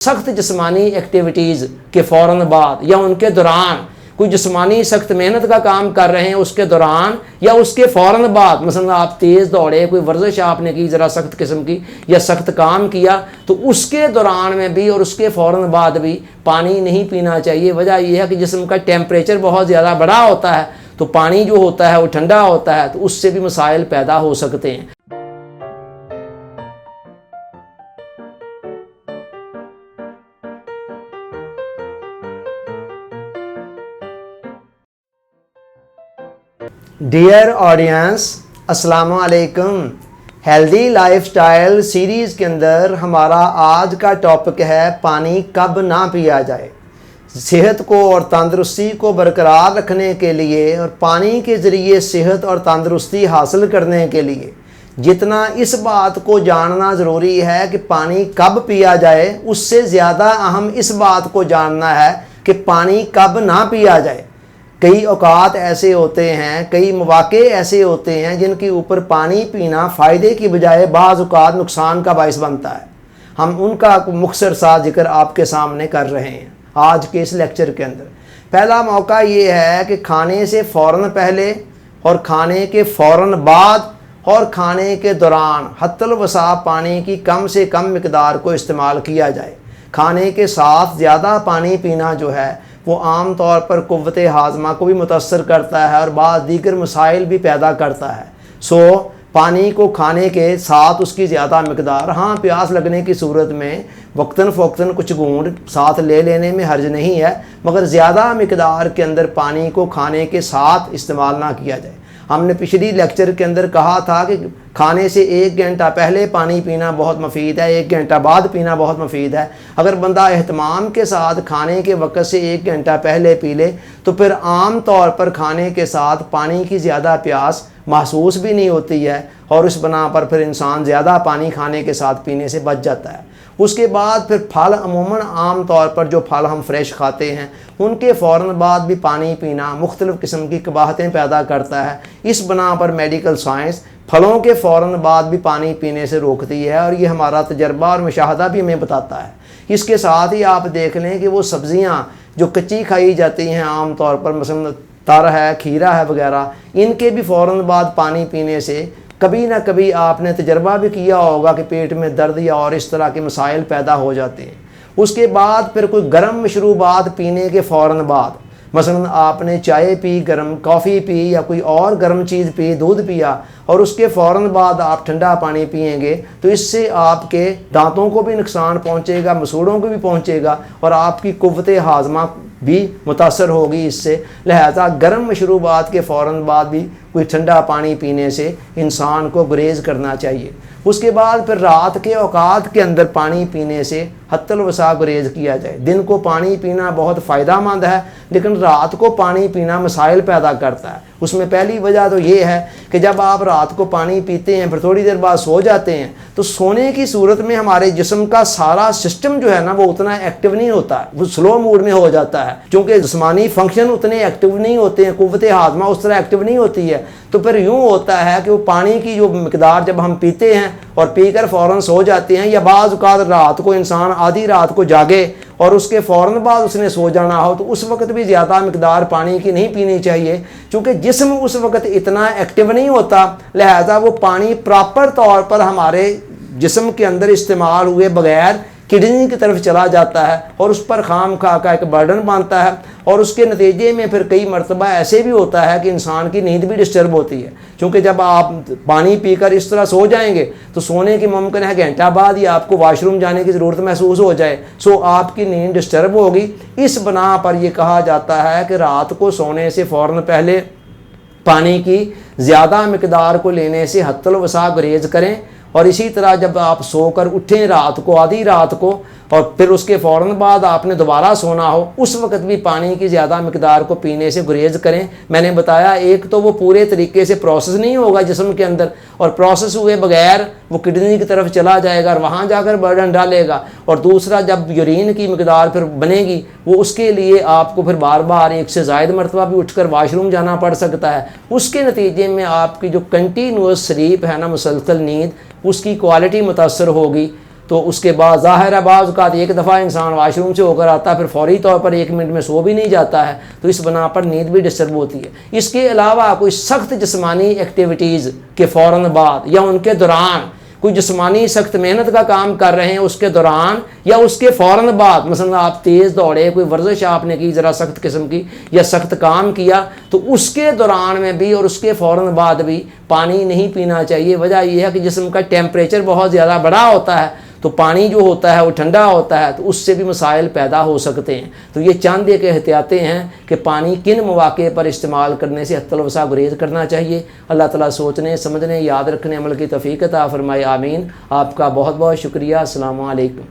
سخت جسمانی ایکٹیویٹیز کے فوراً بعد یا ان کے دوران کوئی جسمانی سخت محنت کا کام کر رہے ہیں، اس کے دوران یا اس کے فوراً بعد، مثلا آپ تیز دوڑے، کوئی ورزش آپ نے کی ذرا سخت قسم کی یا سخت کام کیا، تو اس کے دوران میں بھی اور اس کے فوراً بعد بھی پانی نہیں پینا چاہیے۔ وجہ یہ ہے کہ جسم کا ٹیمپریچر بہت زیادہ بڑا ہوتا ہے، تو پانی جو ہوتا ہے وہ ٹھنڈا ہوتا ہے، تو اس سے بھی مسائل پیدا ہو سکتے ہیں۔ ڈیئر آڈینس، السلام علیکم۔ ہیلدی لائف سٹائل سیریز کے اندر ہمارا آج کا ٹاپک ہے پانی کب نہ پیا جائے۔ صحت کو اور تندرستی کو برقرار رکھنے کے لیے اور پانی کے ذریعے صحت اور تندرستی حاصل کرنے کے لیے جتنا اس بات کو جاننا ضروری ہے کہ پانی کب پیا جائے، اس سے زیادہ اہم اس بات کو جاننا ہے کہ پانی کب نہ پیا جائے۔ کئی اوقات ایسے ہوتے ہیں، کئی مواقع ایسے ہوتے ہیں جن کے اوپر پانی پینا فائدے کی بجائے بعض اوقات نقصان کا باعث بنتا ہے۔ ہم ان کا مختصر سا ذکر آپ کے سامنے کر رہے ہیں آج کے اس لیکچر کے اندر۔ پہلا موقع یہ ہے کہ کھانے سے فوراً پہلے اور کھانے کے فوراً بعد اور کھانے کے دوران حد الوسع پانی کی کم سے کم مقدار کو استعمال کیا جائے۔ کھانے کے ساتھ زیادہ پانی پینا جو ہے وہ عام طور پر قوت ہاضمہ کو بھی متاثر کرتا ہے اور بعض دیگر مسائل بھی پیدا کرتا ہے۔ پانی کو کھانے کے ساتھ اس کی زیادہ مقدار، ہاں پیاس لگنے کی صورت میں وقتاً فوقتاً کچھ گھونٹ ساتھ لے لینے میں حرج نہیں ہے، مگر زیادہ مقدار کے اندر پانی کو کھانے کے ساتھ استعمال نہ کیا جائے۔ ہم نے پچھلی لیکچر کے اندر کہا تھا کہ کھانے سے 1 گھنٹہ پہلے پانی پینا بہت مفید ہے، 1 گھنٹہ بعد پینا بہت مفید ہے۔ اگر بندہ اہتمام کے ساتھ کھانے کے وقت سے 1 گھنٹہ پہلے پی لے تو پھر عام طور پر کھانے کے ساتھ پانی کی زیادہ پیاس محسوس بھی نہیں ہوتی ہے، اور اس بنا پر پھر انسان زیادہ پانی کھانے کے ساتھ پینے سے بچ جاتا ہے۔ اس کے بعد پھر پھل، عموماً عام طور پر جو پھل ہم فریش کھاتے ہیں ان کے فوراً بعد بھی پانی پینا مختلف قسم کی قباحتیں پیدا کرتا ہے۔ اس بنا پر میڈیکل سائنس پھلوں کے فوراً بعد بھی پانی پینے سے روکتی ہے، اور یہ ہمارا تجربہ اور مشاہدہ بھی ہمیں بتاتا ہے۔ اس کے ساتھ ہی آپ دیکھ لیں کہ وہ سبزیاں جو کچی کھائی جاتی ہیں عام طور پر، مثلا تر ہے، کھیرا ہے وغیرہ، ان کے بھی فوراً بعد پانی پینے سے کبھی نہ کبھی آپ نے تجربہ بھی کیا ہوگا کہ پیٹ میں درد یا اور اس طرح کے مسائل پیدا ہو جاتے ہیں۔ اس کے بعد پھر کوئی گرم مشروبات پینے کے فوراً بعد، مثلا آپ نے چائے پی، گرم کافی پی یا کوئی اور گرم چیز پی، دودھ پیا، اور اس کے فوراً بعد آپ ٹھنڈا پانی پئیں گے تو اس سے آپ کے دانتوں کو بھی نقصان پہنچے گا، مسوڑوں کو بھی پہنچے گا، اور آپ کی قوت ہاضمہ بھی متاثر ہوگی اس سے۔ لہذا گرم مشروبات کے فوراً بعد بھی کوئی ٹھنڈا پانی پینے سے انسان کو گریز کرنا چاہیے۔ اس کے بعد پھر رات کے اوقات کے اندر پانی پینے سے حد الوسع گریز کیا جائے۔ دن کو پانی پینا بہت فائدہ مند ہے، لیکن رات کو پانی پینا مسائل پیدا کرتا ہے۔ اس میں پہلی وجہ تو یہ ہے کہ جب آپ رات کو پانی پیتے ہیں پھر تھوڑی دیر بعد سو جاتے ہیں، تو سونے کی صورت میں ہمارے جسم کا سارا سسٹم جو ہے نا وہ اتنا ایکٹیو نہیں ہوتا ہے، وہ سلو موڈ میں ہو جاتا ہے، کیونکہ جسمانی فنکشن اتنے ایکٹیو نہیں ہوتے ہیں، قوت ہاضمہ اس طرح ایکٹیو نہیں ہوتی ہے۔ تو پھر یوں ہوتا ہے کہ وہ پانی کی جو مقدار جب ہم پیتے ہیں اور پی کر فوراً سو جاتے ہیں، یا بعض اوقات رات کو انسان آدھی رات کو جاگے اور اس کے فوراً بعد اس نے سو جانا ہو، تو اس وقت بھی زیادہ مقدار پانی کی نہیں پینی چاہیے، چونکہ جسم اس وقت اتنا ایکٹیو نہیں ہوتا، لہذا وہ پانی پراپر طور پر ہمارے جسم کے اندر استعمال ہوئے بغیر کڈنی کی طرف چلا جاتا ہے، اور اس پر خام خواہ کا ایک برڈن بنتا ہے، اور اس کے نتیجے میں پھر کئی مرتبہ ایسے بھی ہوتا ہے کہ انسان کی نیند بھی ڈسٹرب ہوتی ہے، کیونکہ جب آپ پانی پی کر اس طرح سو جائیں گے تو سونے کی ممکن ہے گھنٹہ بعد ہی آپ کو واش روم جانے کی ضرورت محسوس ہو جائے، آپ کی نیند ڈسٹرب ہوگی۔ اس بنا پر یہ کہا جاتا ہے کہ رات کو سونے سے فوراً پہلے پانی کی زیادہ مقدار کو لینے سے حد الوسع گریز کریں، اور اسی طرح جب آپ سو کر اٹھیں رات کو، آدھی رات کو، اور پھر اس کے فوراً بعد آپ نے دوبارہ سونا ہو، اس وقت بھی پانی کی زیادہ مقدار کو پینے سے گریز کریں۔ میں نے بتایا ایک تو وہ پورے طریقے سے پروسیس نہیں ہوگا جسم کے اندر، اور پروسیس ہوئے بغیر وہ کڈنی کی طرف چلا جائے گا اور وہاں جا کر برڈن ڈالے گا، اور دوسرا جب یورین کی مقدار پھر بنے گی وہ اس کے لیے آپ کو پھر بار بار 1 سے زائد مرتبہ بھی اٹھ کر واش روم جانا پڑ سکتا ہے۔ اس کے نتیجے میں آپ کی جو کنٹینیوس سلیپ ہے نا، مسلسل نیند، اس کی کوالٹی متاثر ہوگی۔ تو اس کے بعد ظاہر ہے بعض اوقات ایک دفعہ انسان واش روم سے ہو کر آتا ہے پھر فوری طور پر 1 منٹ میں سو بھی نہیں جاتا ہے، تو اس بنا پر نیند بھی ڈسٹرب ہوتی ہے۔ اس کے علاوہ کوئی سخت جسمانی ایکٹیویٹیز کے فوراً بعد یا ان کے دوران، کوئی جسمانی سخت محنت کا کام کر رہے ہیں اس کے دوران یا اس کے فوراً بعد، مثلا آپ تیز دوڑے، کوئی ورزش آپ نے کی ذرا سخت قسم کی یا سخت کام کیا، تو اس کے دوران میں بھی اور اس کے فوراً بعد بھی پانی نہیں پینا چاہیے۔ وجہ یہ ہے کہ جسم کا ٹیمپریچر بہت زیادہ بڑا ہوتا ہے، تو پانی جو ہوتا ہے وہ ٹھنڈا ہوتا ہے، تو اس سے بھی مسائل پیدا ہو سکتے ہیں۔ تو یہ چند ایک احتیاطیں ہیں کہ پانی کن مواقع پر استعمال کرنے سے حتی الوسع گریز کرنا چاہیے۔ اللہ تعالیٰ سوچنے، سمجھنے، یاد رکھنے، عمل کی توفیق عطا فرمائے، آمین۔ آپ کا بہت بہت شکریہ۔ السلام علیکم۔